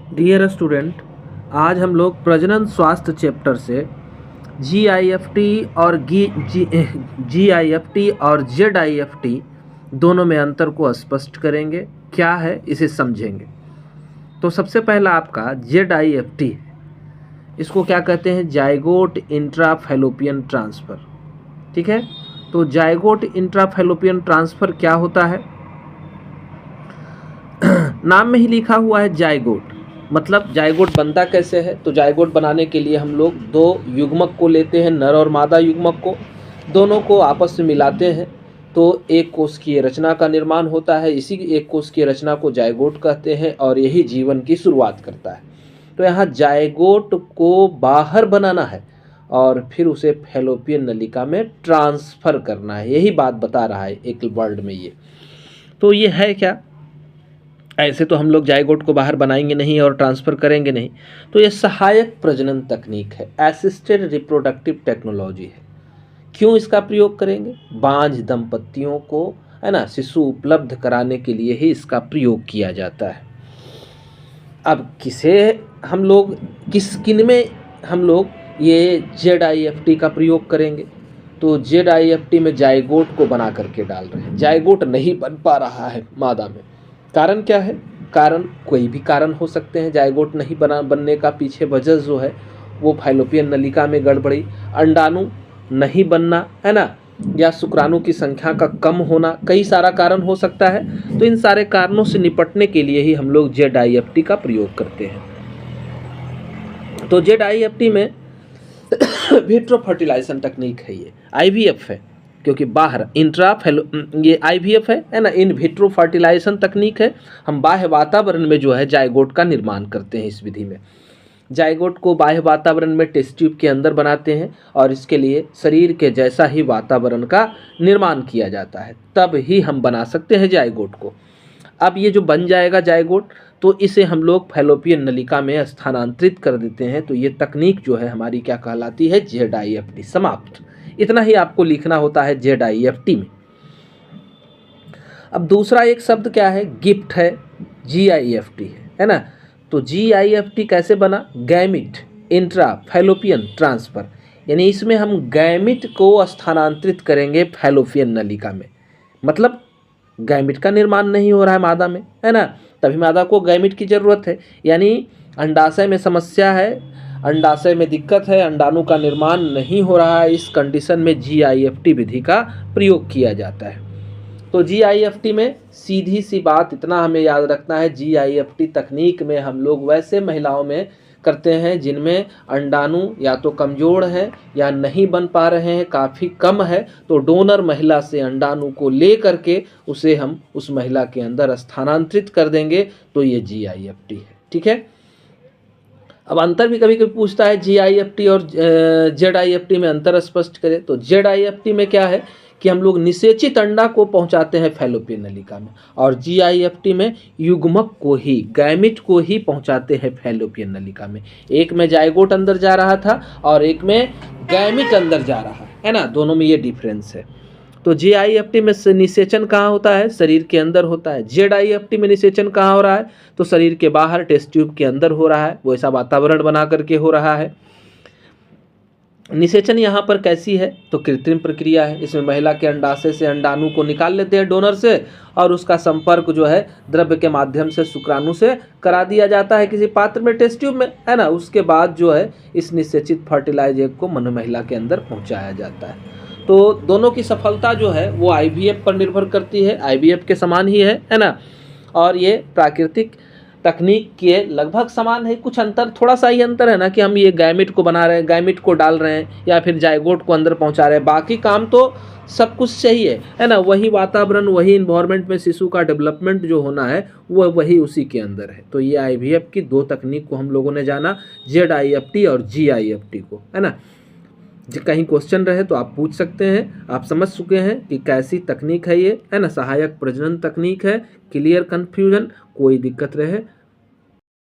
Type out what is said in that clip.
Dear student, आज हम लोग प्रजनन स्वास्थ्य चैप्टर से GIFT और GIFT और ZIFT दोनों में अंतर को स्पष्ट करेंगे, क्या है इसे समझेंगे। तो सबसे पहला आपका ZIFT है। इसको क्या कहते हैं? Zygote intrafallopian transfer. ठीक है, तो जाइगोट इंट्राफैलोपियन ट्रांसफ़र क्या होता है? नाम में ही लिखा हुआ है जाइगोट। मतलब जाइगोट बनता कैसे है? तो जाइगोट बनाने के लिए हम लोग दो युग्मक को लेते हैं, नर और मादा युग्मक को, दोनों को आपस में मिलाते हैं तो एक कोशिकीय रचना का निर्माण होता है। इसी एक कोशिकीय रचना को जाइगोट कहते हैं और यही जीवन की शुरुआत करता है। तो यहाँ जाइगोट को बाहर बनाना है और फिर उसे फैलोपियन नलिका में ट्रांसफ़र करना है, यही बात बता रहा है एक वर्ड में ये। तो ये है क्या? ऐसे तो हम लोग जाइगोट को बाहर बनाएंगे नहीं और ट्रांसफ़र करेंगे नहीं। तो ये सहायक प्रजनन तकनीक है, असिस्टेड रिप्रोडक्टिव टेक्नोलॉजी है। क्यों इसका प्रयोग करेंगे? बांझ दंपतियों को, है ना, शिशु उपलब्ध कराने के लिए ही इसका प्रयोग किया जाता है। अब किन में हम लोग ये ZIFT का प्रयोग करेंगे? तो ZIFT में जाइगोट को बना करके डाल रहे हैं। जाइगोट नहीं बन पा रहा है मादा में। कारण क्या है? कारण कोई भी कारण हो सकते हैं जाइगोट नहीं बनने का। पीछे वजह जो है वो फैलोपियन नलिका में गड़बड़ी, अंडाणु नहीं बनना, है ना, या शुक्राणु की संख्या का कम होना, कई सारा कारण हो सकता है। तो इन सारे कारणों से निपटने के लिए ही हम लोग ZIFT का प्रयोग करते हैं। तो ZIFT में विट्रो फर्टिलाइजेशन तकनीक है, ये IVF है, क्योंकि बाहर ये IVF है ना, इन विट्रो फर्टिलाइजेशन तकनीक है। हम बाह्य वातावरण में जो है जाइगोट का निर्माण करते हैं। इस विधि में जाइगोट को बाह्य वातावरण में टेस्ट ट्यूब के अंदर बनाते हैं और इसके लिए शरीर के जैसा ही वातावरण का निर्माण किया जाता है, तब ही हम बना सकते हैं जाइगोट को। अब ये जो बन जाएगा जाइगोट, तो इसे हम लोग फैलोपियन नलिका में स्थानांतरित कर देते हैं। तो ये तकनीक जो है हमारी क्या कहलाती है? ZIFT। समाप्त। इतना ही आपको लिखना होता है ZIFT में। अब दूसरा एक शब्द क्या है? गिफ्ट है, GIFT है ना। तो GIFT कैसे बना? गैमिट इंट्रा फैलोपियन ट्रांसफ़र, यानी इसमें हम गैमिट को स्थानांतरित करेंगे फैलोपियन नलिका में। मतलब गैमिट का निर्माण नहीं हो रहा है मादा में, है ना, तभी मादा को गैमिट की ज़रूरत है। यानी अंडाशय में समस्या है, अंडाशय में दिक्कत है, अंडाणु का निर्माण नहीं हो रहा है। इस कंडीशन में GIFT विधि का प्रयोग किया जाता है। तो GIFT में सीधी सी बात इतना हमें याद रखना है, GIFT तकनीक में हम लोग वैसे महिलाओं में करते हैं जिनमें अंडाणु या तो कमज़ोर है या नहीं बन पा रहे हैं, काफ़ी कम है। तो डोनर महिला से अंडाणु को ले करके उसे हम उस महिला के अंदर स्थानांतरित कर देंगे, तो ये GIFT है। ठीक है। अब अंतर भी कभी कभी पूछता है, GIFT और ZIFT में अंतर स्पष्ट करें। तो ZIFT में क्या है कि हम लोग निषेचित अंडा को पहुंचाते हैं फैलोपियन नलिका में, और GIFT में युग्मक को ही, गैमिट को ही पहुंचाते हैं फैलोपियन नलिका में। एक में जाइगोट अंदर जा रहा था और एक में गैमिट अंदर जा रहा है ना, दोनों में ये डिफरेंस है। तो GIFT में निषेचन कहाँ होता है? शरीर के अंदर होता है। ZIFT में निषेचन कहाँ हो रहा है? तो शरीर के बाहर टेस्ट ट्यूब के अंदर हो रहा है, वैसा वातावरण बना करके हो रहा है। निषेचन यहाँ पर कैसी है? तो कृत्रिम प्रक्रिया है। इसमें महिला के अंडाशय से अंडाणु को निकाल लेते हैं डोनर से, और उसका संपर्क जो है द्रव्य के माध्यम से शुक्राणु से करा दिया जाता है किसी पात्र में, टेस्ट ट्यूब में, है ना। उसके बाद जो है इस निषेचित फर्टिलाइज एग को महिला के अंदर पहुँचाया जाता है। तो दोनों की सफलता जो है वो IVF पर निर्भर करती है, IVF के समान ही है ना। और ये प्राकृतिक तकनीक के लगभग समान है। कुछ अंतर, थोड़ा सा ही अंतर है ना, कि हम ये गैमिट को बना रहे हैं, गैमिट को डाल रहे हैं, या फिर जाइगोट को अंदर पहुंचा रहे हैं। बाकी काम तो सब कुछ सही है ना। वही वातावरण, वही इन्वायरमेंट में शिशु का डेवलपमेंट जो होना है वो वही उसी के अंदर है। तो ये IVF की दो तकनीक को हम लोगों ने जाना, ZIFT और GIFT को, है ना। कहीं क्वेश्चन रहे तो आप पूछ सकते हैं। आप समझ चुके हैं कि कैसी तकनीक है ये, है ना, सहायक प्रजनन तकनीक है। क्लियर, कन्फ्यूजन कोई दिक्कत रहे